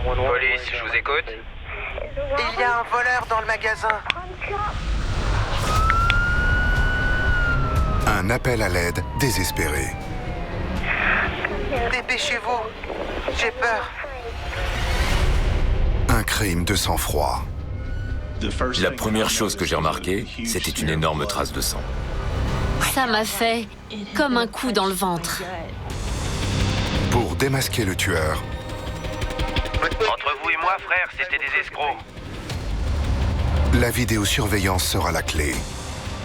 Police, je vous écoute. Il y a un voleur dans le magasin. Un appel à l'aide désespéré. Dépêchez-vous. J'ai peur. Un crime de sang-froid. La première chose que j'ai remarquée, c'était une énorme trace de sang. Ça m'a fait comme un coup dans le ventre. Pour démasquer le tueur, Entre vous et moi, frère, c'était des escrocs. la vidéosurveillance sera la clé.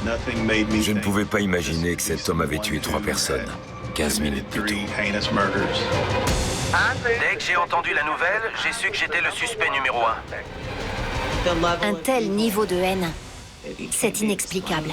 Je ne pouvais pas imaginer que cet homme avait tué 3 personnes, 15 minutes plus tôt. Dès que j'ai entendu la nouvelle, j'ai su que j'étais le suspect numéro 1. Un tel niveau de haine, c'est inexplicable.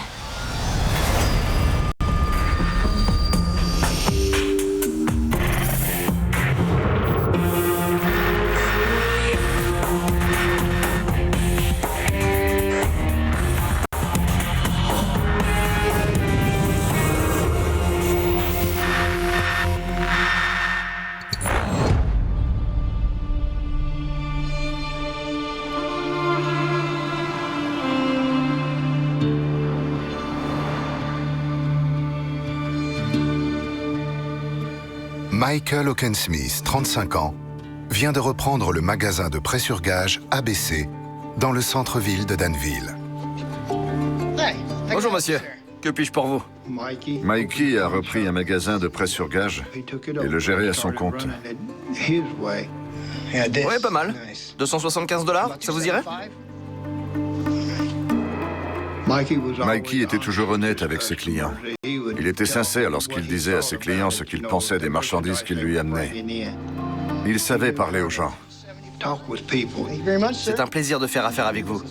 Michael Hawkins-Smith, 35 ans, vient de reprendre le magasin de prêt-sur-gage ABC dans le centre-ville de Danville. Bonjour monsieur, que puis-je pour vous? Mikey a repris un magasin de prêt-sur-gage et le gérait à son compte. Ouais, pas mal. 275 $, ça vous irait? Mikey était toujours honnête avec ses clients. Il était sincère lorsqu'il disait à ses clients ce qu'il pensait des marchandises qu'il lui amenait. Il savait parler aux gens. C'est un plaisir de faire affaire avec vous.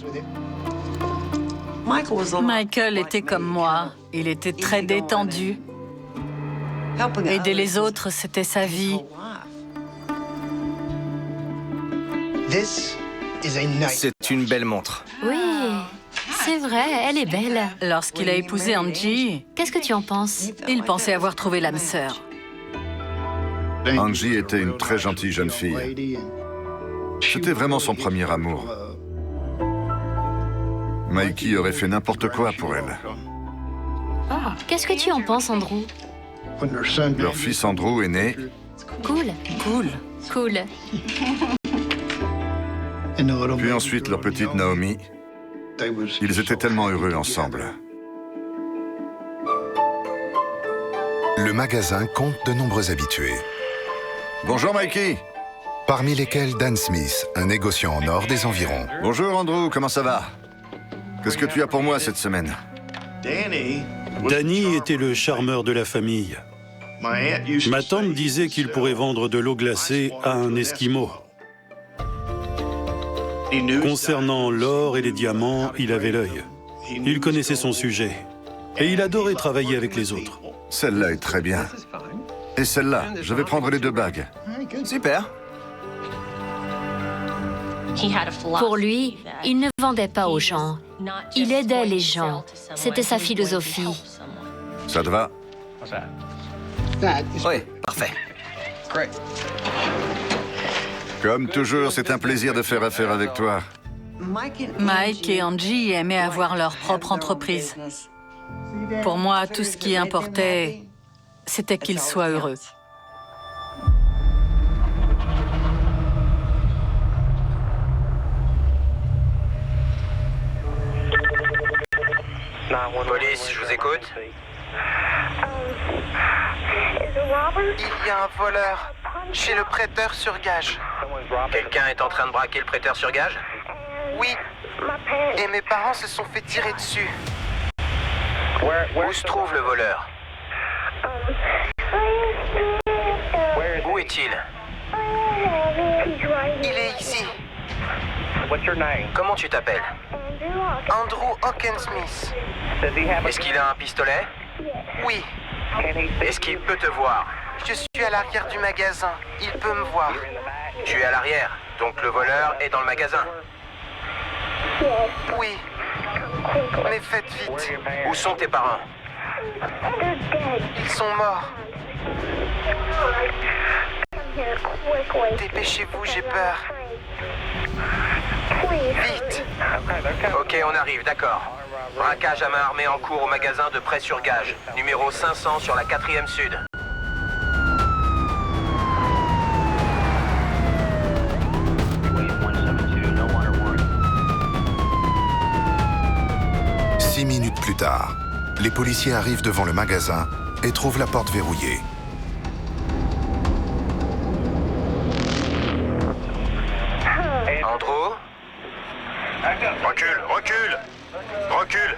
Michael était comme moi. Il était très détendu. Aider les autres, c'était sa vie. C'est une belle montre. Oui, c'est vrai, elle est belle. Lorsqu'il a épousé Angie, Qu'est-ce que tu en penses? il pensait avoir trouvé l'âme sœur. Angie était une très gentille jeune fille. C'était vraiment son premier amour. Mikey aurait fait n'importe quoi pour elle. Oh, qu'est-ce que tu en penses, Andrew? Leur fils Andrew est né. Cool, Cool. cool. Puis ensuite leur petite Naomi. Ils étaient tellement heureux ensemble. Le magasin compte de nombreux habitués, Bonjour Mikey. parmi lesquels Dan Smith, un négociant en or des environs. Bonjour Andrew, comment ça va? Qu'est-ce que tu as pour moi cette semaine? Danny était le charmeur de la famille. Ma tante disait qu'il pourrait vendre de l'eau glacée à un Esquimau. Concernant l'or et les diamants, il avait l'œil. Il connaissait son sujet. Et il adorait travailler avec les autres. Celle-là est très bien. Et celle-là, je vais prendre les 2 bagues. Super. Pour lui, il ne vendait pas aux gens. Il aidait les gens. C'était sa philosophie. Ça te va? Oui, parfait. Comme toujours, c'est un plaisir de faire affaire avec toi. Mike et Angie aimaient avoir leur propre entreprise. Pour moi, tout ce qui importait, c'était qu'ils soient heureux. Police, je vous écoute. Il y a un voleur chez le prêteur sur gage. Quelqu'un est en train de braquer le prêteur sur gage? Oui. Et mes parents se sont fait tirer dessus. Où se trouve le voleur? Où est-il? Il est ici. Comment tu t'appelles? Andrew Hawkins-Smith. Est-ce qu'il a un pistolet? Oui. Est-ce qu'il peut te voir? Je suis à l'arrière du magasin. Il peut me voir. Tu es à l'arrière, donc le voleur est dans le magasin. Oui. Mais faites vite. Où sont tes parents? Ils sont morts. Dépêchez-vous, j'ai peur. Vite. Ok, on arrive, d'accord. Braquage à main armée en cours au magasin de Prêt-sur-Gage. Numéro 500 sur la 4e sud. Six minutes plus tard, les policiers arrivent devant le magasin et trouvent la porte verrouillée. Andrew? Recule, recule! Recule!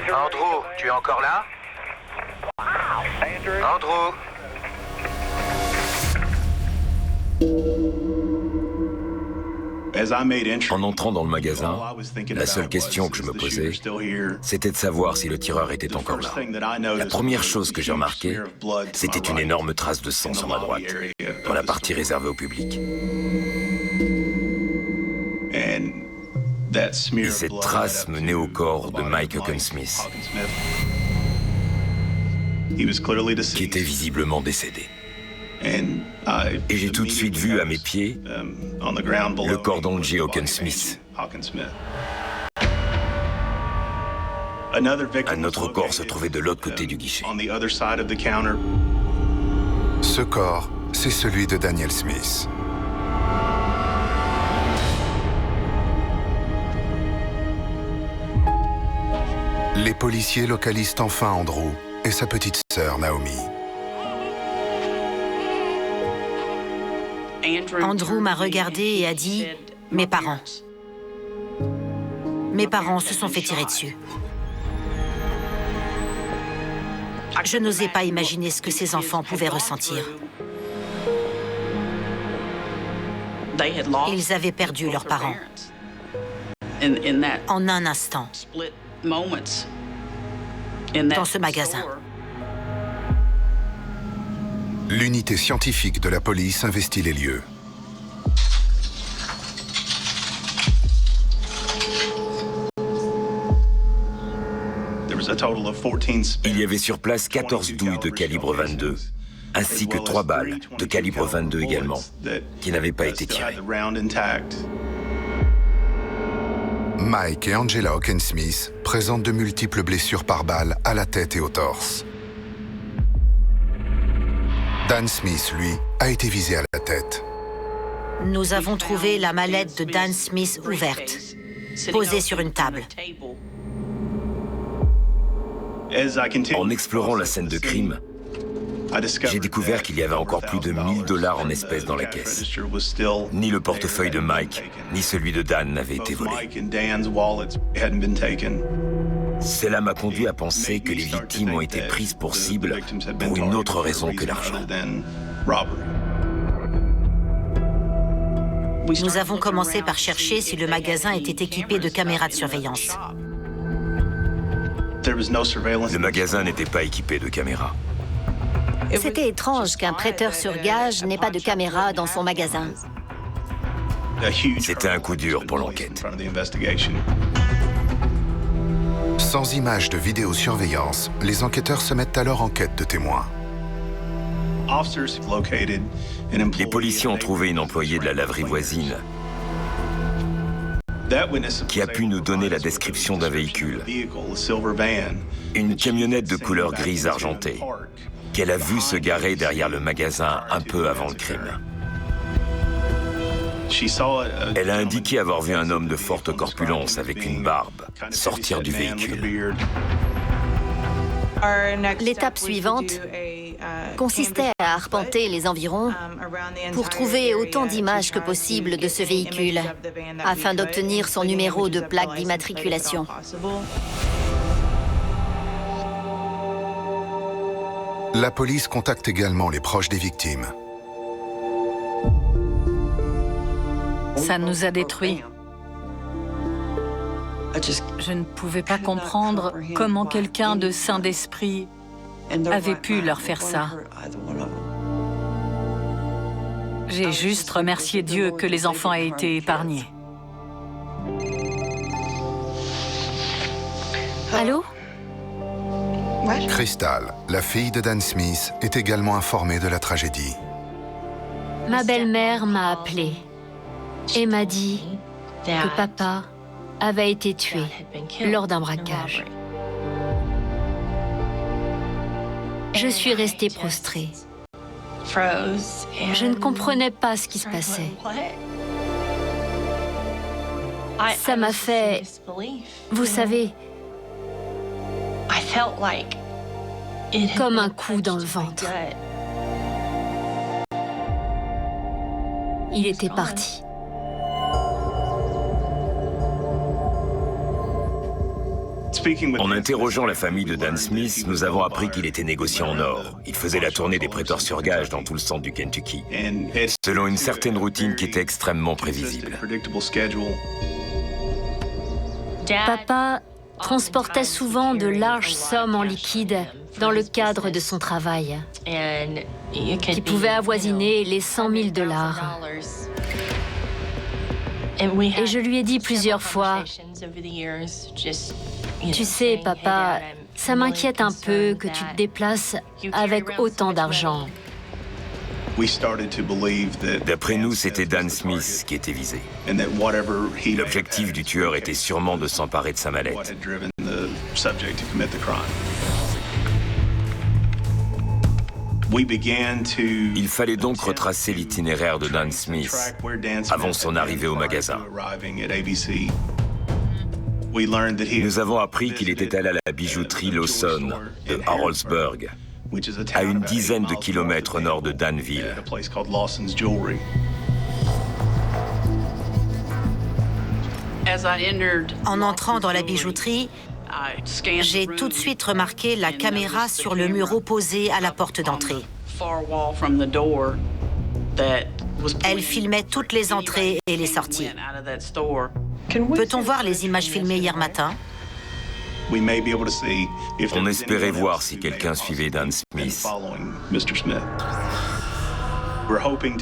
Andrew, tu es encore là? Andrew? En entrant dans le magasin, la seule question que je me posais, c'était de savoir si le tireur était encore là. La première chose que j'ai remarquée, c'était une énorme trace de sang sur ma droite, dans la partie réservée au public. Et cette trace menait au corps de Mike Hawkins-Smith, qui était visiblement décédé. Et j'ai tout de suite vu à mes pieds le corps d'Angie Hawkins-Smith. Un autre corps se trouvait de l'autre côté du guichet. Ce corps, c'est celui de Daniel Smith. Les policiers localisent enfin Andrew et sa petite sœur Naomi. Andrew m'a regardé et a dit « Mes parents. Mes parents se sont fait tirer dessus. » Je n'osais pas imaginer ce que ces enfants pouvaient ressentir. Ils avaient perdu leurs parents. En un instant. Dans ce magasin. L'unité scientifique de la police investit les lieux. Il y avait sur place 14 douilles de calibre 22, ainsi que 3 balles de calibre 22 également, qui n'avaient pas été tirées. Mike et Angela Hawkins-Smith présentent de multiples blessures par balle à la tête et au torse. Dan Smith, lui, a été visé à la tête. Nous avons trouvé la mallette de Dan Smith ouverte, posée sur une table. En explorant la scène de crime, j'ai découvert qu'il y avait encore plus de 1 000 $ en espèces dans la caisse. Ni le portefeuille de Mike, ni celui de Dan n'avaient été volés. Cela m'a conduit à penser que les victimes ont été prises pour cible pour une autre raison que l'argent. Nous avons commencé par chercher si le magasin était équipé de caméras de surveillance. Le magasin n'était pas équipé de caméras. C'était étrange qu'un prêteur sur gage n'ait pas de caméra dans son magasin. C'était un coup dur pour l'enquête. Sans images de vidéosurveillance, les enquêteurs se mettent alors en quête de témoins. Les policiers ont trouvé une employée de la laverie voisine qui a pu nous donner la description d'un véhicule, une camionnette de couleur grise argentée, qu'elle a vue se garer derrière le magasin un peu avant le crime. Elle a indiqué avoir vu un homme de forte corpulence avec une barbe sortir du véhicule. L'étape suivante consistait à arpenter les environs pour trouver autant d'images que possible de ce véhicule, afin d'obtenir son numéro de plaque d'immatriculation. La police contacte également les proches des victimes. Ça nous a détruits. Je ne pouvais pas comprendre comment quelqu'un de sain d'esprit avait pu leur faire ça. J'ai juste remercié Dieu que les enfants aient été épargnés. Allô? Crystal, la fille de Dan Smith, est également informée de la tragédie. Ma belle-mère m'a appelée et m'a dit que papa avait été tué lors d'un braquage. Je suis restée prostrée. Je ne comprenais pas ce qui se passait. Ça m'a fait, vous savez, comme un coup dans le ventre. Il était parti. En interrogeant la famille de Dan Smith, nous avons appris qu'il était négociant en or. Il faisait la tournée des prêteurs sur gage dans tout le centre du Kentucky, selon une certaine routine qui était extrêmement prévisible. Papa transportait souvent de larges sommes en liquide dans le cadre de son travail, qui pouvait avoisiner les 100 000 $. Et je lui ai dit plusieurs fois, tu sais, papa, ça m'inquiète un peu que tu te déplaces avec autant d'argent. D'après nous, c'était Dan Smith qui était visé. L'objectif du tueur était sûrement de s'emparer de sa mallette. Il fallait donc retracer l'itinéraire de Dan Smith avant son arrivée au magasin. Nous avons appris qu'il était allé à la bijouterie Lawson de Harrodsburg, à une dizaine de kilomètres au nord de Danville. En entrant dans la bijouterie, j'ai tout de suite remarqué la caméra sur le mur opposé à la porte d'entrée. Elle filmait toutes les entrées et les sorties. Peut-on voir les images filmées hier matin? On espérait voir si quelqu'un suivait Dan Smith.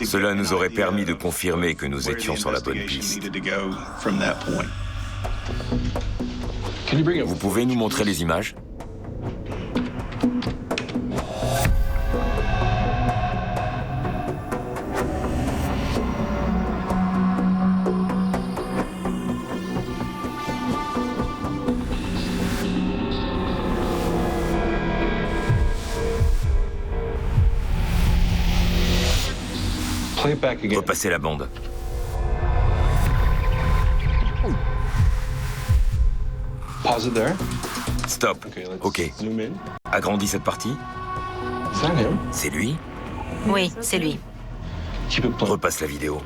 Cela nous aurait permis de confirmer que nous étions sur la bonne piste. Vous pouvez nous montrer les images? Repassez la bande. Stop. Ok. Agrandis cette partie. C'est lui? Oui, c'est lui. Repasse la vidéo.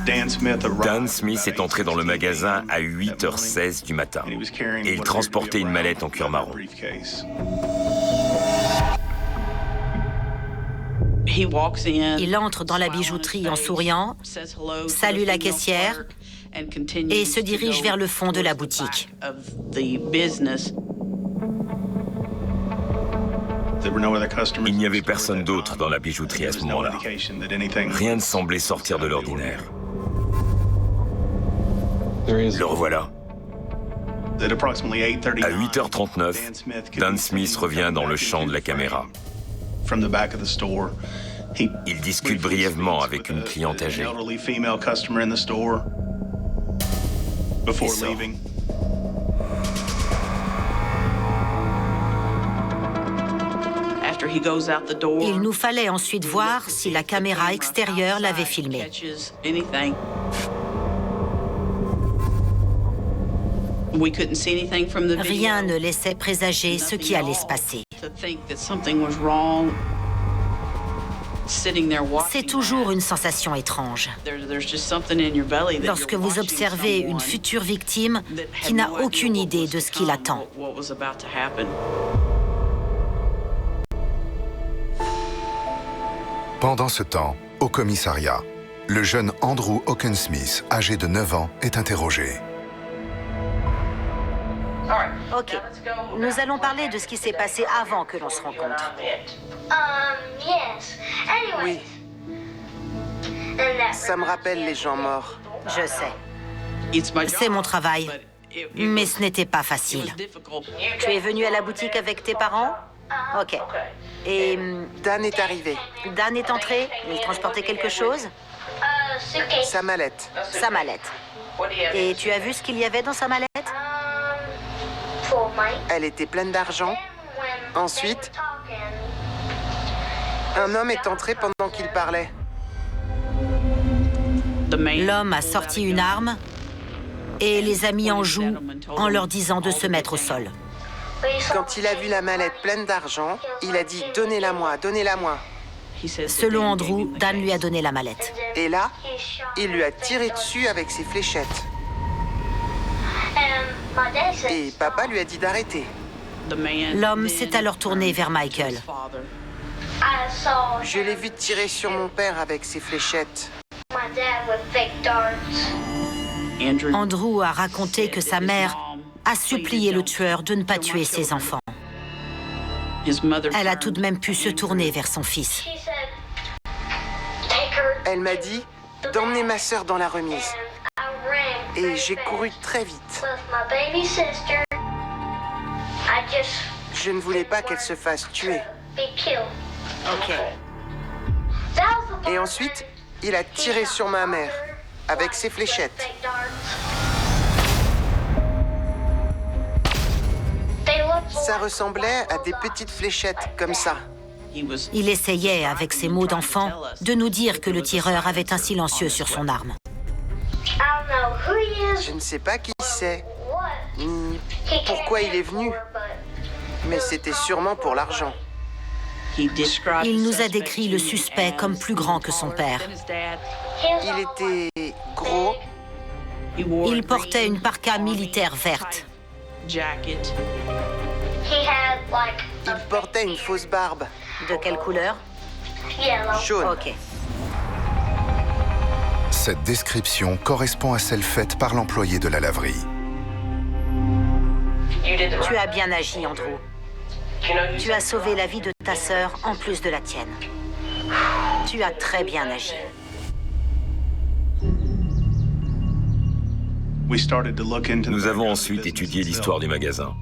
Dan Smith est entré dans le magasin à 8h16 du matin et il transportait une mallette en cuir marron. Il entre dans la bijouterie en souriant, salue la caissière et se dirige vers le fond de la boutique. Il n'y avait personne d'autre dans la bijouterie à ce moment-là. Rien ne semblait sortir de l'ordinaire. Le revoilà. À 8h39, Dan Smith revient dans le champ de la caméra. Il discute brièvement avec une cliente âgée. Et sort. Il nous fallait ensuite voir si la caméra extérieure l'avait filmé. Rien ne laissait présager ce qui allait se passer. C'est toujours une sensation étrange. Lorsque vous observez une future victime qui n'a aucune idée de ce qui l'attend. Pendant ce temps, au commissariat, le jeune Andrew Oakensmith, âgé de 9 ans, est interrogé. Ok, nous allons parler de ce qui s'est passé avant que l'on se rencontre. Oui. Ça me rappelle les gens morts. Je sais. C'est mon travail. mais ce n'était pas facile. Tu es venu à la boutique avec tes parents? Ok. Et Dan est arrivé. Dan est entré? Il transportait quelque chose? Sa mallette. Sa mallette. Et tu as vu ce qu'il y avait dans sa mallette? Elle était pleine d'argent. Ensuite, un homme est entré pendant qu'il parlait. L'homme a sorti une arme et les a mis en joue en leur disant de se mettre au sol. Quand il a vu la mallette pleine d'argent, il a dit « Donnez-la moi, donnez-la moi ». Selon Andrew, Dan lui a donné la mallette. Et là, il lui a tiré dessus avec ses fléchettes. Et papa lui a dit d'arrêter. L'homme s'est alors tourné vers Michael. Je l'ai vu tirer sur mon père avec ses fléchettes. Andrew a raconté que sa mère a supplié le tueur de ne pas tuer ses enfants. Elle a tout de même pu se tourner vers son fils. Elle m'a dit d'emmener ma sœur dans la remise. Et j'ai couru très vite. Je ne voulais pas qu'elle se fasse tuer. Ok. Et ensuite, il a tiré sur ma mère avec ses fléchettes. Ça ressemblait à des petites fléchettes comme ça. Il essayait, avec ses mots d'enfant, de nous dire que le tireur avait un silencieux sur son arme. Je ne sais pas qui c'est, ni pourquoi il est venu, mais c'était sûrement pour l'argent. Il nous a décrit le suspect comme plus grand que son père. Il était gros. Il portait une parka militaire verte. Il portait une fausse barbe. De quelle couleur? Jaune. Ok. Cette description correspond à celle faite par l'employé de la laverie. Tu as bien agi, Andrew. Tu as sauvé la vie de ta sœur en plus de la tienne. Tu as très bien agi. Nous avons ensuite étudié l'histoire du magasin.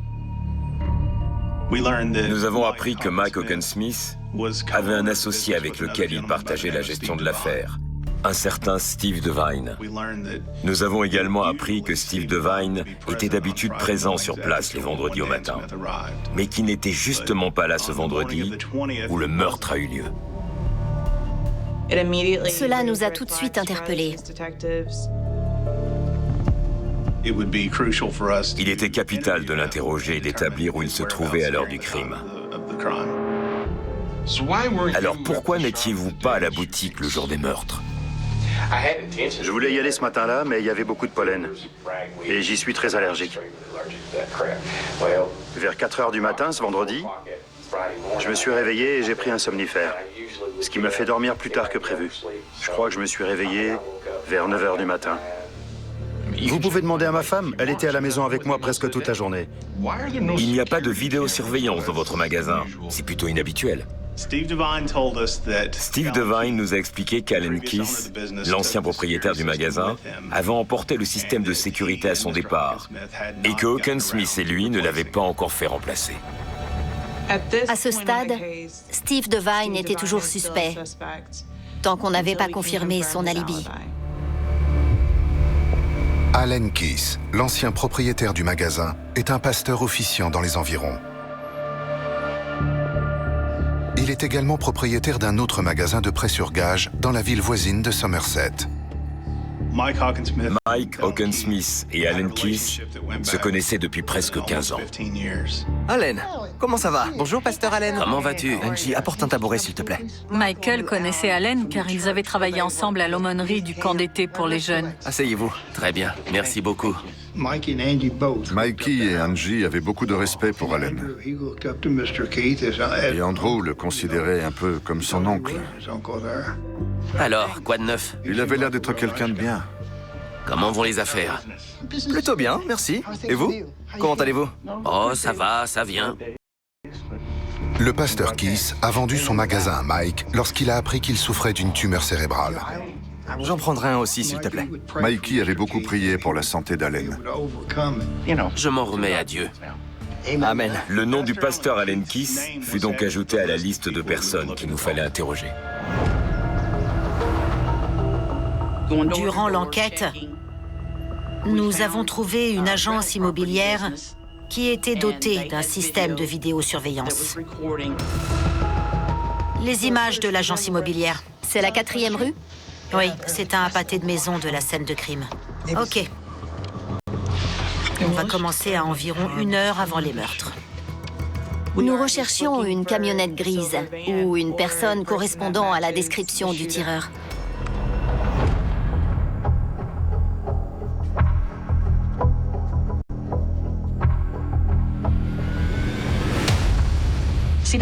Nous avons appris que Mike Oakensmith avait un associé avec lequel il partageait la gestion de l'affaire, un certain Steve Devine. Nous avons également appris que Steve Devine était d'habitude présent sur place les vendredis au matin, mais qui n'était justement pas là ce vendredi où le meurtre a eu lieu. Cela nous a tout de suite interpellés. Il était capital de l'interroger et d'établir où il se trouvait à l'heure du crime. Alors pourquoi n'étiez-vous pas à la boutique le jour des meurtres? Je voulais y aller ce matin-là, mais il y avait beaucoup de pollen. Et j'y suis très allergique. Vers 4 heures du matin, ce vendredi, je me suis réveillé et j'ai pris un somnifère, ce qui m'a fait dormir plus tard que prévu. Je crois que je me suis réveillé vers 9 heures du matin. Vous pouvez demander à ma femme, elle était à la maison avec moi presque toute la journée. Il n'y a pas de vidéosurveillance dans votre magasin. C'est plutôt inhabituel. Steve Devine nous a expliqué qu'Allen Keith, l'ancien propriétaire du magasin, avait emporté le système de sécurité à son départ et que Oakensmith et lui ne l'avaient pas encore fait remplacer. À ce stade, Steve Devine était toujours suspect, tant qu'on n'avait pas confirmé son alibi. Allen Keith, l'ancien propriétaire du magasin, est un pasteur officiant dans les environs. Il est également propriétaire d'un autre magasin de prêt-sur-gage dans la ville voisine de Somerset. Mike Oakensmith et Allen Keith se connaissaient depuis presque 15 ans. Allen, comment ça va? Bonjour, pasteur Allen. Comment vas-tu? Angie, apporte un tabouret, s'il te plaît. Michael connaissait Allen car ils avaient travaillé ensemble à l'aumônerie du camp d'été pour les jeunes. Asseyez-vous. Très bien, merci beaucoup. Mikey et Angie avaient beaucoup de respect pour Allen. Et Andrew le considérait un peu comme son oncle. Alors, quoi de neuf? Il avait l'air d'être quelqu'un de bien. Comment vont les affaires? Plutôt bien, merci. Et vous? Comment allez-vous? Oh, ça va, ça vient. Le pasteur Keith a vendu son magasin à Mike lorsqu'il a appris qu'il souffrait d'une tumeur cérébrale. J'en prendrai un aussi, s'il te plaît. Mikey avait beaucoup prié pour la santé d'Allen. Je m'en remets à Dieu. Amen. Le nom du pasteur Allen Kiss fut donc ajouté à la liste de personnes qu'il nous fallait interroger. Durant l'enquête, nous avons trouvé une agence immobilière qui était dotée d'un système de vidéosurveillance. Les images de l'agence immobilière. C'est la 4e rue? Oui, c'est un pâté de maison de la scène de crime. Ok. On va commencer à environ 1 heure avant les meurtres. Nous recherchions une camionnette grise ou une personne correspondant à la description du tireur.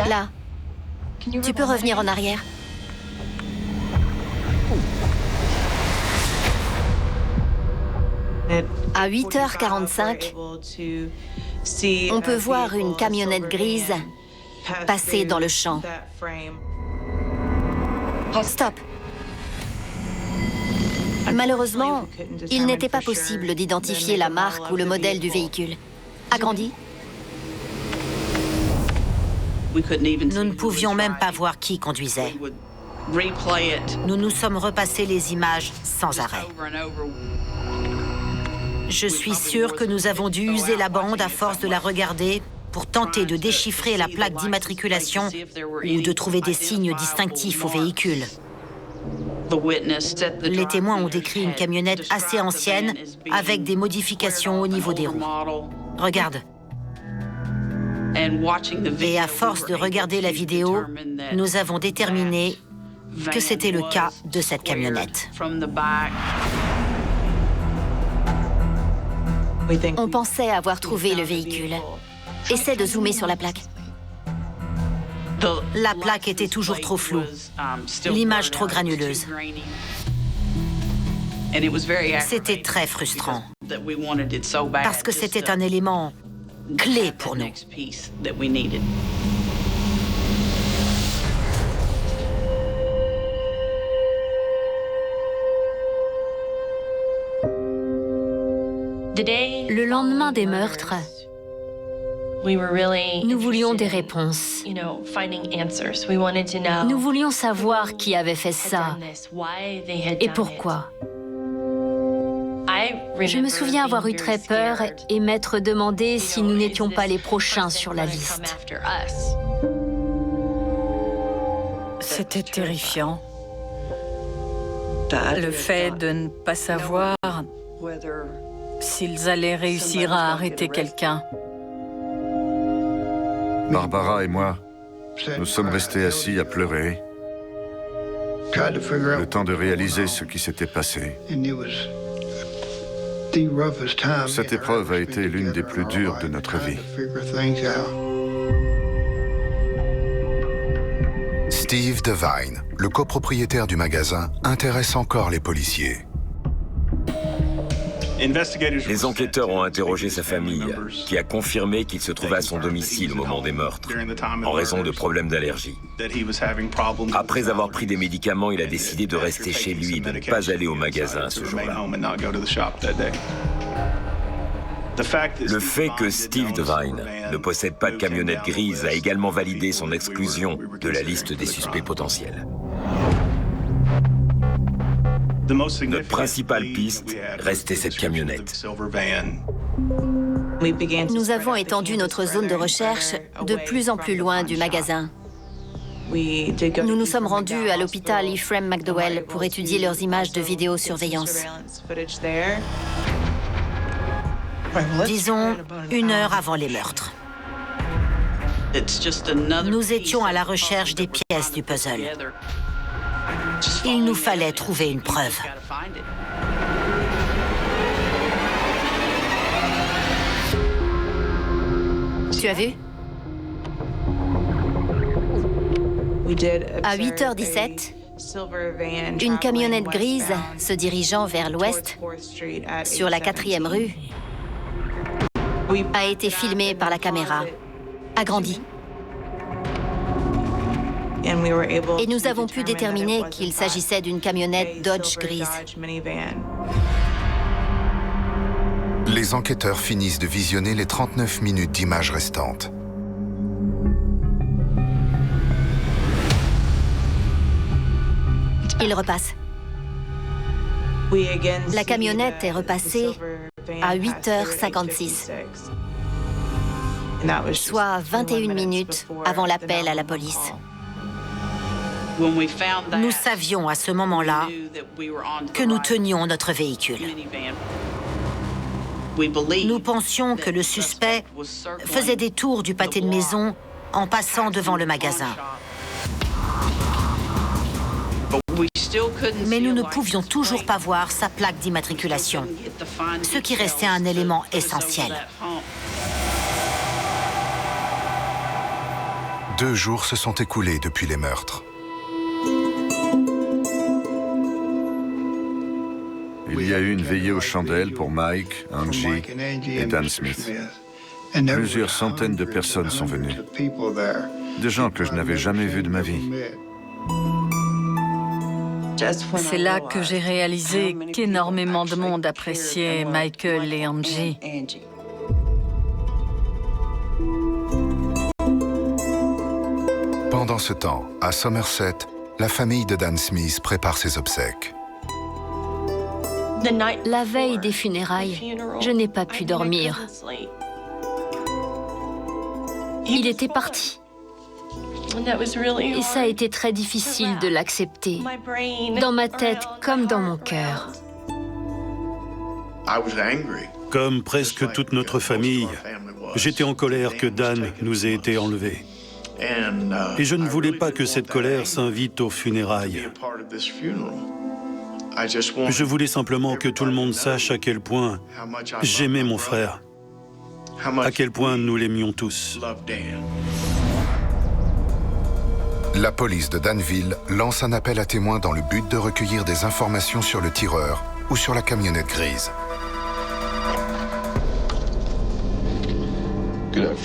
Là. Tu peux revenir en arrière? À 8h45, on peut voir une camionnette grise passer dans le champ. Stop. Malheureusement, il n'était pas possible d'identifier la marque ou le modèle du véhicule. Agrandi. Nous ne pouvions même pas voir qui conduisait. Nous nous sommes repassés les images sans arrêt. Je suis sûre que nous avons dû user la bande à force de la regarder pour tenter de déchiffrer la plaque d'immatriculation ou de trouver des signes distinctifs au véhicule. Les témoins ont décrit une camionnette assez ancienne avec des modifications au niveau des roues. Regarde. Et à force de regarder la vidéo, nous avons déterminé que c'était le cas de cette camionnette. On pensait avoir trouvé le véhicule. Essaie de zoomer sur la plaque. La plaque était toujours trop floue, l'image trop granuleuse. C'était très frustrant, parce que c'était un élément clé pour nous. Le lendemain des meurtres, nous voulions des réponses. Nous voulions savoir qui avait fait ça et pourquoi. Je me souviens avoir eu très peur et m'être demandé si nous n'étions pas les prochains sur la liste. C'était terrifiant. Le fait de ne pas savoir s'ils allaient réussir à arrêter quelqu'un. Barbara et moi, nous sommes restés assis à pleurer, le temps de réaliser ce qui s'était passé. Cette épreuve a été l'une des plus dures de notre vie. Steve Devine, le copropriétaire du magasin, intéresse encore les policiers. Les enquêteurs ont interrogé sa famille, qui a confirmé qu'il se trouvait à son domicile au moment des meurtres, en raison de problèmes d'allergie. Après avoir pris des médicaments, il a décidé de rester chez lui et de ne pas aller au magasin ce jour-là. Le fait que Steve Devine ne possède pas de camionnette grise a également validé son exclusion de la liste des suspects potentiels. Notre principale piste restait cette camionnette. Nous avons étendu notre zone de recherche de plus en plus loin du magasin. Nous nous sommes rendus à l'hôpital Ephraim McDowell pour étudier leurs images de vidéosurveillance. Disons 1 heure avant les meurtres. Nous étions à la recherche des pièces du puzzle. Il nous fallait trouver une preuve. Tu as vu? À 8h17, une camionnette grise se dirigeant vers l'ouest, sur la 4e rue, a été filmée par la caméra. Agrandie. Et nous avons pu déterminer qu'il s'agissait d'une camionnette Dodge grise. Les enquêteurs finissent de visionner les 39 minutes d'images restantes. Il repasse. La camionnette est repassée à 8h56, soit 21 minutes avant l'appel à la police. Nous savions à ce moment-là que nous tenions notre véhicule. Nous pensions que le suspect faisait des tours du pâté de maison en passant devant le magasin. Mais nous ne pouvions toujours pas voir sa plaque d'immatriculation, ce qui restait un élément essentiel. 2 jours se sont écoulés depuis les meurtres. Il y a eu une veillée aux chandelles pour Mike, Angie et Dan Smith. Plusieurs centaines de personnes sont venues. Des gens que je n'avais jamais vus de ma vie. C'est là que j'ai réalisé qu'énormément de monde appréciait Michael et Angie. Pendant ce temps, à Somerset, la famille de Dan Smith prépare ses obsèques. La veille des funérailles, je n'ai pas pu dormir. Il était parti. Et ça a été très difficile de l'accepter, dans ma tête comme dans mon cœur. Comme presque toute notre famille, j'étais en colère que Dan nous ait été enlevé. Et je ne voulais pas que cette colère s'invite aux funérailles. Je voulais simplement que tout le monde sache à quel point j'aimais mon frère, à quel point nous l'aimions tous. La police de Danville lance un appel à témoins dans le but de recueillir des informations sur le tireur ou sur la camionnette grise.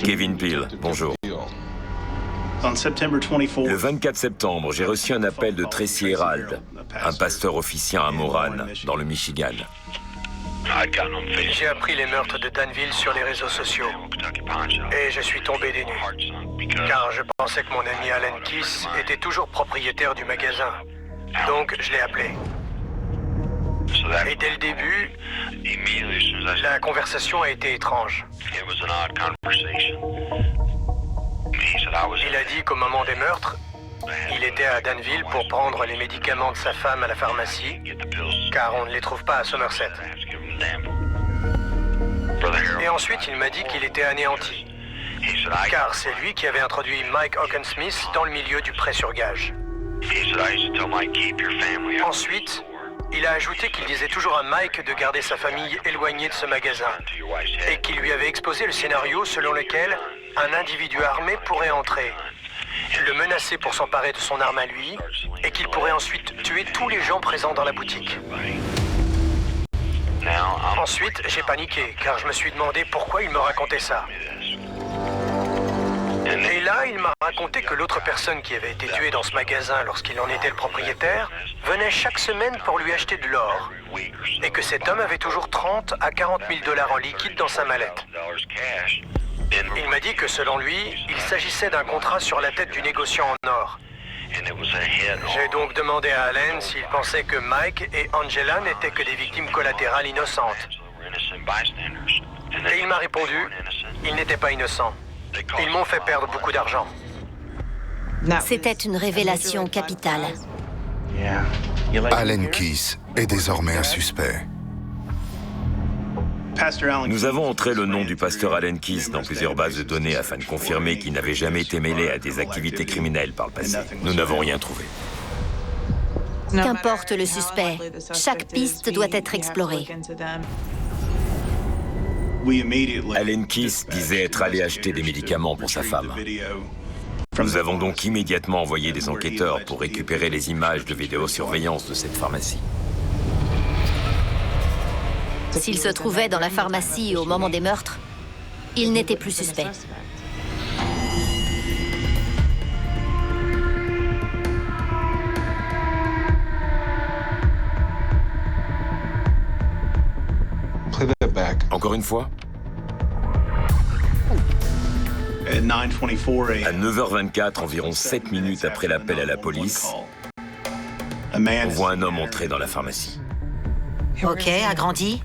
Kevin Peel, bonjour. Le 24 septembre, j'ai reçu un appel de Tracy Herald, un pasteur officiant à Moran, dans le Michigan. J'ai appris les meurtres de Danville sur les réseaux sociaux et je suis tombé des nues, car je pensais que mon ami Alan Keyes était toujours propriétaire du magasin. Donc je l'ai appelé. Et dès le début, la conversation a été étrange. Il a dit qu'au moment des meurtres, il était à Danville pour prendre les médicaments de sa femme à la pharmacie, car on ne les trouve pas à Somerset. Et ensuite, il m'a dit qu'il était anéanti, car c'est lui qui avait introduit Mike Ockensmith dans le milieu du prêt sur gage. Ensuite, il a ajouté qu'il disait toujours à Mike de garder sa famille éloignée de ce magasin, et qu'il lui avait exposé le scénario selon lequel un individu armé pourrait entrer, le menacer pour s'emparer de son arme à lui, et qu'il pourrait ensuite tuer tous les gens présents dans la boutique. Ensuite, j'ai paniqué, car je me suis demandé pourquoi il me racontait ça. Et là, il m'a raconté que l'autre personne qui avait été tuée dans ce magasin lorsqu'il en était le propriétaire venait chaque semaine pour lui acheter de l'or, et que cet homme avait toujours 30 à 40 000 $ en liquide dans sa mallette. Il m'a dit que selon lui, il s'agissait d'un contrat sur la tête du négociant en or. J'ai donc demandé à Allen s'il pensait que Mike et Angela n'étaient que des victimes collatérales innocentes. Et il m'a répondu, ils n'étaient pas innocents. Ils m'ont fait perdre beaucoup d'argent. C'était une révélation capitale. Alan Keyes est désormais un suspect. Nous avons entré le nom du pasteur Alan Keyes dans plusieurs bases de données afin de confirmer qu'il n'avait jamais été mêlé à des activités criminelles par le passé. Nous n'avons rien trouvé. Qu'importe le suspect, chaque piste doit être explorée. Alan Keyes disait être allé acheter des médicaments pour sa femme. Nous avons donc immédiatement envoyé des enquêteurs pour récupérer les images de vidéosurveillance de cette pharmacie. S'il se trouvait dans la pharmacie au moment des meurtres, il n'était plus suspect. Encore une fois? À 9h24, environ 7 minutes après l'appel à la police, on voit un homme entrer dans la pharmacie. Ok, agrandi.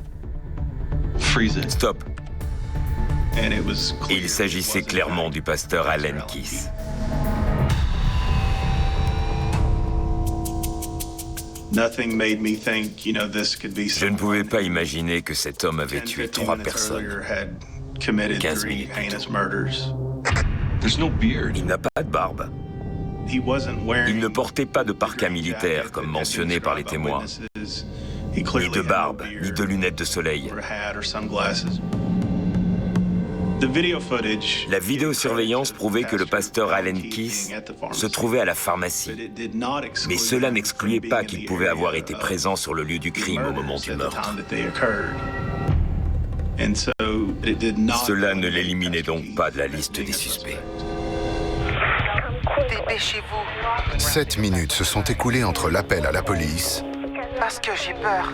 Stop. Et il s'agissait clairement du pasteur Allen Keyes. Je ne pouvais pas imaginer que cet homme avait tué 3 personnes 15 minutes plus tôt. Il n'a pas de barbe. Il ne portait pas de parka militaire, comme mentionné par les témoins. Ni de barbe, ni de lunettes de soleil. La vidéosurveillance prouvait que le pasteur Allen Keyes se trouvait à la pharmacie. Mais cela n'excluait pas qu'il pouvait avoir été présent sur le lieu du crime au moment du meurtre. Cela ne l'éliminait donc pas de la liste des suspects. Dépêchez-vous. 7 minutes se sont écoulées entre l'appel à la police Parce que j'ai peur.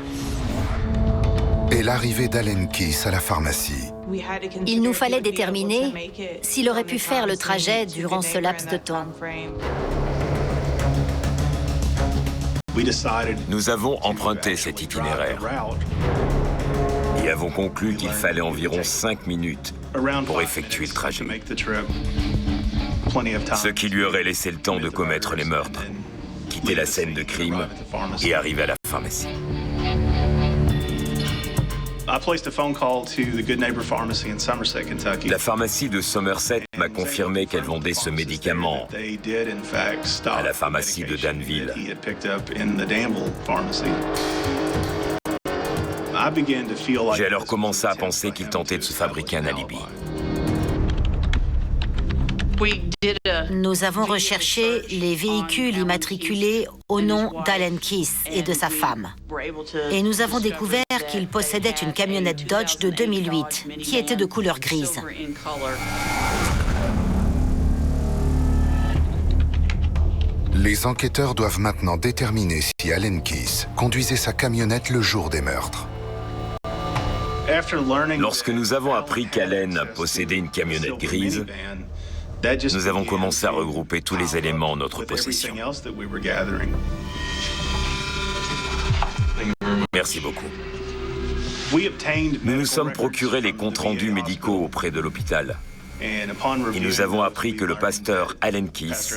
et l'arrivée d'Allen Keyes à la pharmacie. Il nous fallait déterminer s'il aurait pu faire le trajet durant ce laps de temps. Nous avons emprunté cet itinéraire et avons conclu qu'il fallait environ 5 minutes pour effectuer le trajet. Ce qui lui aurait laissé le temps de commettre les meurtres, quitter la scène de crime et arriver à la pharmacie. La pharmacie de Somerset m'a confirmé qu'elle vendait ce médicament à la pharmacie de Danville. J'ai alors commencé à penser qu'il tentait de se fabriquer un alibi. Nous avons recherché les véhicules immatriculés au nom d'Allen Keyes et de sa femme. Et nous avons découvert qu'il possédait une camionnette Dodge de 2008 qui était de couleur grise. Les enquêteurs doivent maintenant déterminer si Allen Keyes conduisait sa camionnette le jour des meurtres. Lorsque nous avons appris qu'Allen possédait une camionnette grise, nous avons commencé à regrouper tous les éléments en notre possession. Merci beaucoup. Nous nous sommes procurés les comptes rendus médicaux auprès de l'hôpital. Et nous avons appris que le pasteur Allen Keyes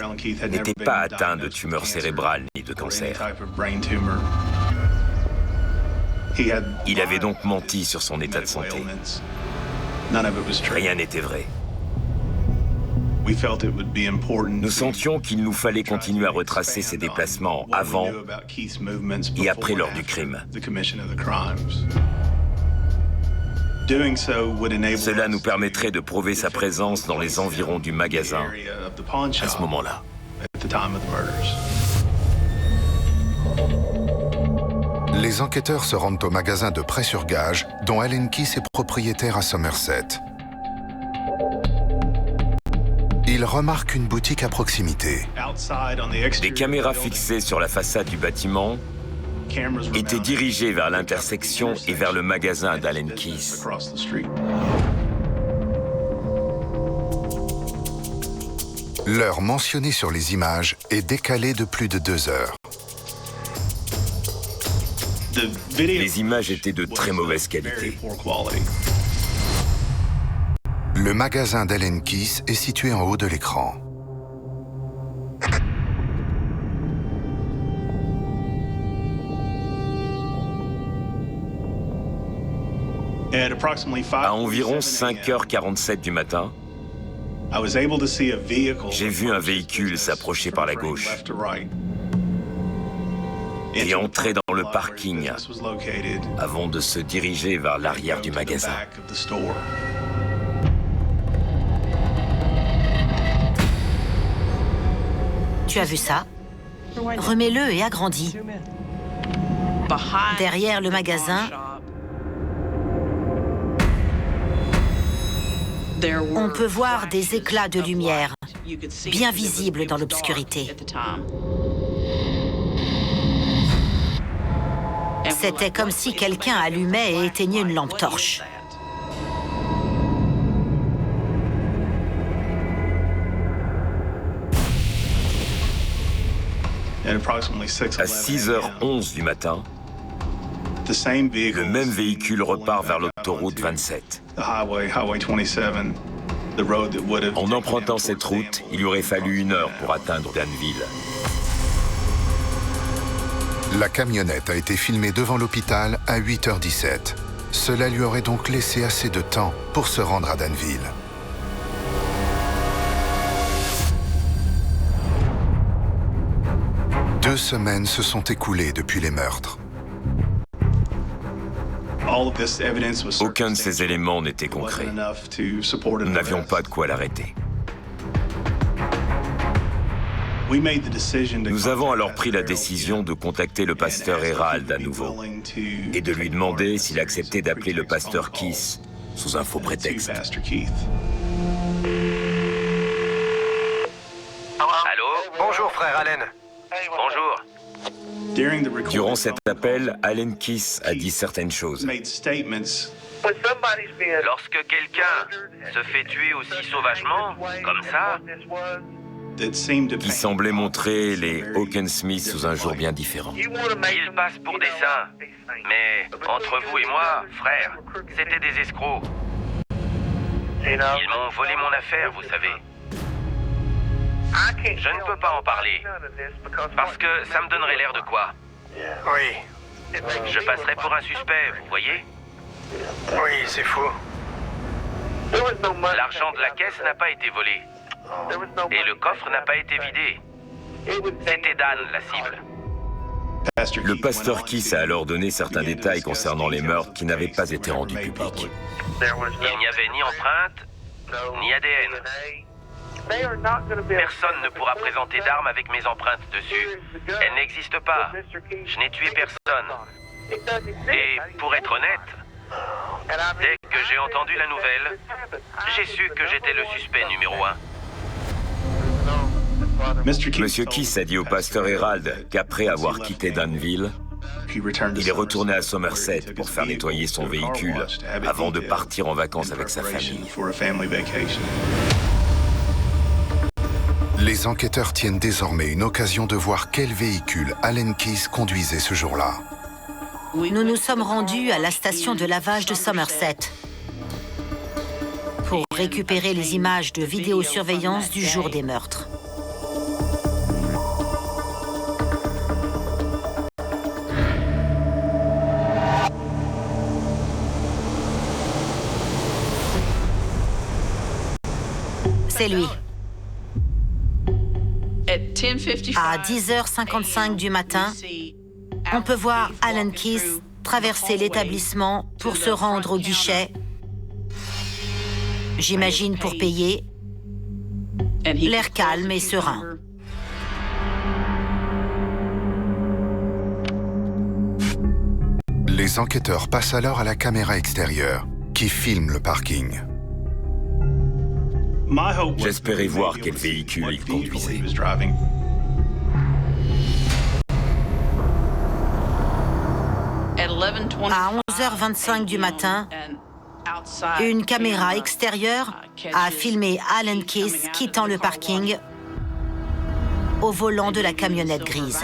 n'était pas atteint de tumeur cérébrale ni de cancer. Il avait donc menti sur son état de santé. Rien n'était vrai. Nous sentions qu'il nous fallait continuer à retracer ses déplacements avant et après l'heure du crime. Cela nous permettrait de prouver sa présence dans les environs du magasin à ce moment-là. Les enquêteurs se rendent au magasin de prêt sur gage dont Allen Keyes est propriétaire à Somerset. Ils remarquent une boutique à proximité. Des caméras fixées sur la façade du bâtiment étaient dirigées vers l'intersection et vers le magasin d'Allen Keyes. L'heure mentionnée sur les images est décalée de plus de 2 heures. Les images étaient de très mauvaise qualité. Le magasin d'Allen Keyes est situé en haut de l'écran. À environ 5h47 du matin, j'ai vu un véhicule s'approcher par la gauche et entrer dans le parking avant de se diriger vers l'arrière du magasin. Tu as vu ça? Remets-le et agrandis. Derrière le magasin, on peut voir des éclats de lumière, bien visibles dans l'obscurité. C'était comme si quelqu'un allumait et éteignait une lampe torche. À 6h11 du matin, le même véhicule repart vers l'autoroute 27. En empruntant cette route, il lui aurait fallu 1 heure pour atteindre Danville. La camionnette a été filmée devant l'hôpital à 8h17. Cela lui aurait donc laissé assez de temps pour se rendre à Danville. Deux semaines se sont écoulées depuis les meurtres. Aucun de ces éléments n'était concret. Nous n'avions pas de quoi l'arrêter. Nous avons alors pris la décision de contacter le pasteur Herald à nouveau et de lui demander s'il acceptait d'appeler le pasteur Keith sous un faux prétexte. Allô? Bonjour, frère Allen. Bonjour. Durant cet appel, Allen Keith a dit certaines choses. Lorsque quelqu'un se fait tuer aussi sauvagement, comme ça, qui semblait montrer les Hawkins-Smith sous un jour bien différent. ils passent pour des saints. Mais entre vous et moi, frère, c'était des escrocs. Ils m'ont volé mon affaire, vous savez. Je ne peux pas en parler, parce que ça me donnerait l'air de quoi? Oui. Je passerais pour un suspect, vous voyez? Oui, c'est fou. L'argent de la caisse n'a pas été volé. Et le coffre n'a pas été vidé. C'était Dan, la cible. Le pasteur Keith a alors donné certains détails concernant les meurtres qui n'avaient pas été rendus publics. Il n'y avait ni empreinte, ni ADN. Personne ne pourra présenter d'armes avec mes empreintes dessus. Elles n'existent pas. Je n'ai tué personne. Et pour être honnête, dès que j'ai entendu la nouvelle, j'ai su que j'étais le suspect numéro 1. Monsieur Keith a dit au pasteur Herald qu'après avoir quitté Danville, il est retourné à Somerset pour faire nettoyer son véhicule avant de partir en vacances avec sa famille. Les enquêteurs tiennent désormais une occasion de voir quel véhicule Allen Keith conduisait ce jour-là. Nous nous sommes rendus à la station de lavage de Somerset pour récupérer les images de vidéosurveillance du jour des meurtres. C'est lui. À 10h55 du matin, on peut voir Allen Keith traverser l'établissement pour se rendre au guichet, j'imagine pour payer, l'air calme et serein. Les enquêteurs passent alors à la caméra extérieure qui filme le parking. J'espérais voir quel véhicule il conduisait. À 11h25 du matin, une caméra extérieure a filmé Allen Keith quittant le parking au volant de la camionnette grise.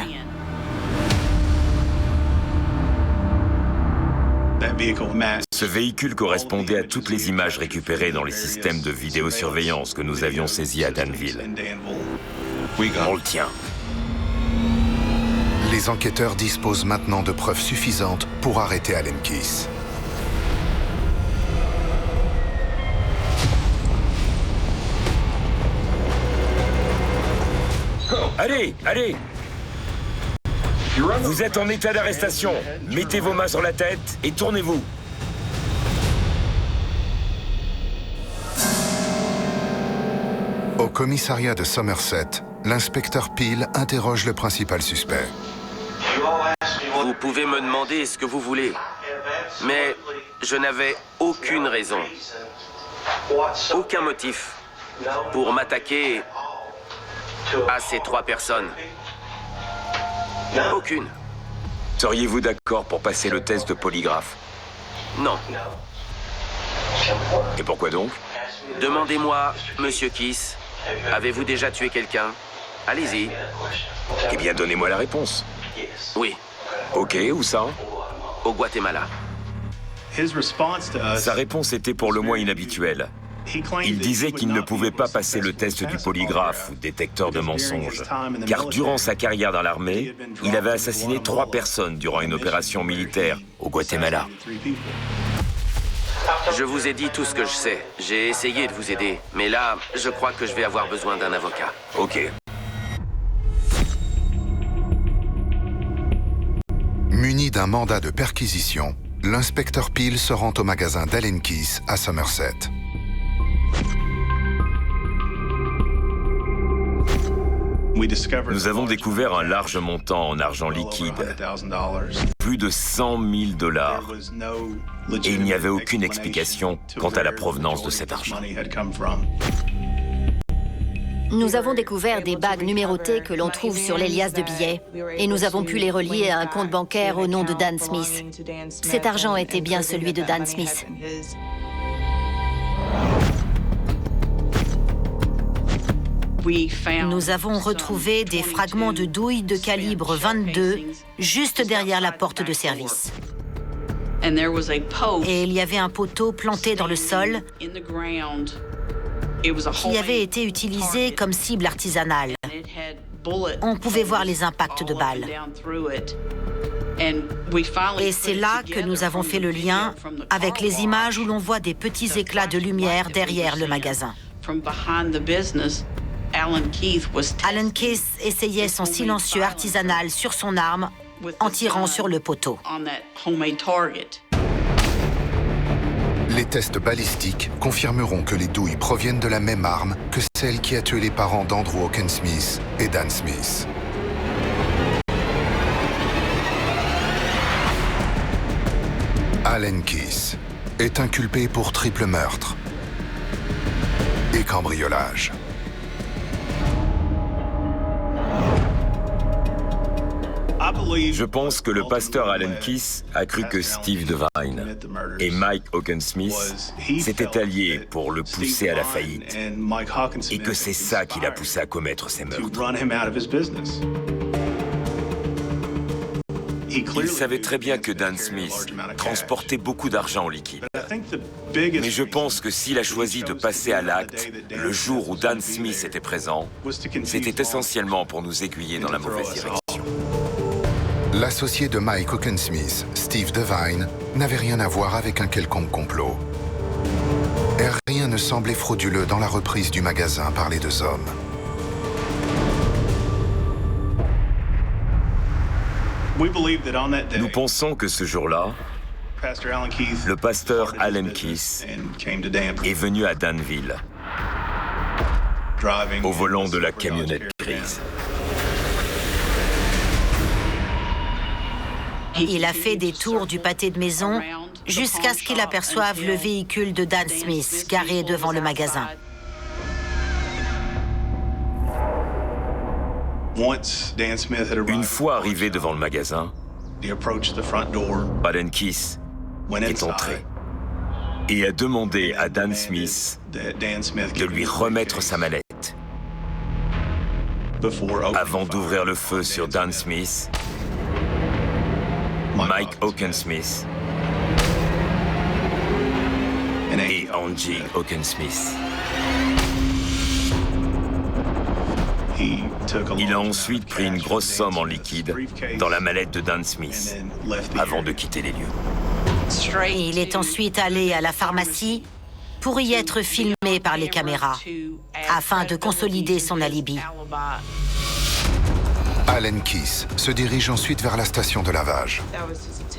Ce véhicule correspondait à toutes les images récupérées dans les systèmes de vidéosurveillance que nous avions saisis à Danville. On le tient. Les enquêteurs disposent maintenant de preuves suffisantes pour arrêter Allen Keith. Allez, allez! Vous êtes en état d'arrestation. Mettez vos mains sur la tête et tournez-vous. Au commissariat de Somerset, l'inspecteur Peel interroge le principal suspect. Vous pouvez me demander ce que vous voulez, mais je n'avais aucune raison, aucun motif pour m'attaquer à ces 3 personnes. Aucune. Seriez-vous d'accord pour passer le test de polygraphe? Non. Et pourquoi donc? Demandez-moi, Monsieur Keith, avez-vous déjà tué quelqu'un? Allez-y. Eh bien, donnez-moi la réponse. Oui, Ok, où ça? au Guatemala. Sa réponse était pour le moins inhabituelle. Il disait qu'il ne pouvait pas passer le test du polygraphe ou détecteur de mensonges, car durant sa carrière dans l'armée, il avait assassiné 3 personnes durant une opération militaire au Guatemala. Je vous ai dit tout ce que je sais. J'ai essayé de vous aider, mais là, je crois que je vais avoir besoin d'un avocat. Ok. Muni d'un mandat de perquisition, l'inspecteur Peel se rend au magasin d'Allen Keith à Somerset. Nous avons découvert un large montant en argent liquide, plus de 100 000 $, et il n'y avait aucune explication quant à la provenance de cet argent. Nous avons découvert des bagues numérotées que l'on trouve sur les liasses de billets, et nous avons pu les relier à un compte bancaire au nom de Dan Smith. Cet argent était bien celui de Dan Smith. Nous avons retrouvé des fragments de douille de calibre 22 juste derrière la porte de service. Et il y avait un poteau planté dans le sol qui avait été utilisé comme cible artisanale. On pouvait voir les impacts de balles. Et c'est là que nous avons fait le lien avec les images où l'on voit des petits éclats de lumière derrière le magasin. Allen Keith essayait son silencieux artisanal sur son arme en tirant sur le poteau. Les tests balistiques confirmeront que les douilles proviennent de la même arme que celle qui a tué les parents d'Andrew Oakensmith et Dan Smith. Allen Keith est inculpé pour triple meurtre et cambriolage. Je pense que le pasteur Allen Keith a cru que Steve Devine et Mike Oakensmith s'étaient alliés pour le pousser à la faillite, et que c'est ça qui l'a poussé à commettre ces meurtres. Il savait très bien que Dan Smith transportait beaucoup d'argent en liquide. Mais je pense que s'il a choisi de passer à l'acte le jour où Dan Smith était présent, c'était essentiellement pour nous aiguiller dans la mauvaise direction. L'associé de Mike Oakensmith, Steve Devine, n'avait rien à voir avec un quelconque complot. Et rien ne semblait frauduleux dans la reprise du magasin par les 2 hommes. Nous pensons que ce jour-là, le pasteur Allen Keith est venu à Danville, au volant de la camionnette grise. Il a fait des tours du pâté de maison jusqu'à ce qu'il aperçoive le véhicule de Dan Smith garé devant le magasin. Une fois arrivé devant le magasin, Allen Keith est entré et a demandé à Dan Smith de lui remettre sa mallette. Avant d'ouvrir le feu sur Dan Smith, Mike Oakensmith et Angie Oakensmith. Il a ensuite pris une grosse somme en liquide dans la mallette de Dan Smith avant de quitter les lieux. Et il est ensuite allé à la pharmacie pour y être filmé par les caméras afin de consolider son alibi. Allen Keith se dirige ensuite vers la station de lavage.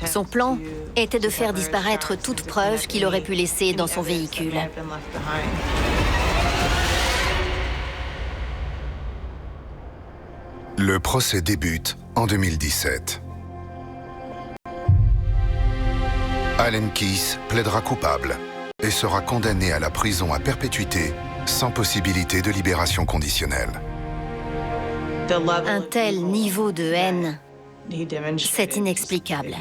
Son plan était de faire disparaître toute preuve qu'il aurait pu laisser dans son véhicule. Le procès débute en 2017. Allen Keith plaidera coupable et sera condamné à la prison à perpétuité sans possibilité de libération conditionnelle. Un tel niveau de haine, c'est inexplicable.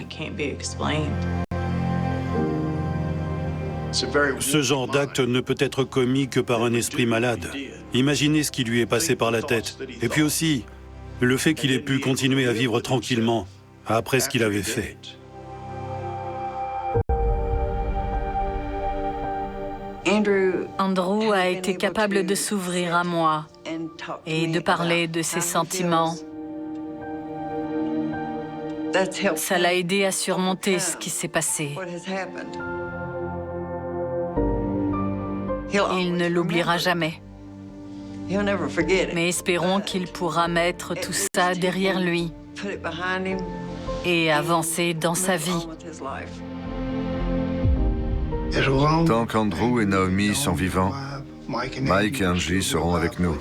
Ce genre d'acte ne peut être commis que par un esprit malade. Imaginez ce qui lui est passé par la tête. Et puis aussi, le fait qu'il ait pu continuer à vivre tranquillement après ce qu'il avait fait. Andrew a été capable de s'ouvrir à moi et de parler de ses sentiments. Ça l'a aidé à surmonter ce qui s'est passé. Il ne l'oubliera jamais. Mais espérons qu'il pourra mettre tout ça derrière lui et avancer dans sa vie. Tant qu'Andrew et Naomi sont vivants, Mike et Angie seront avec nous.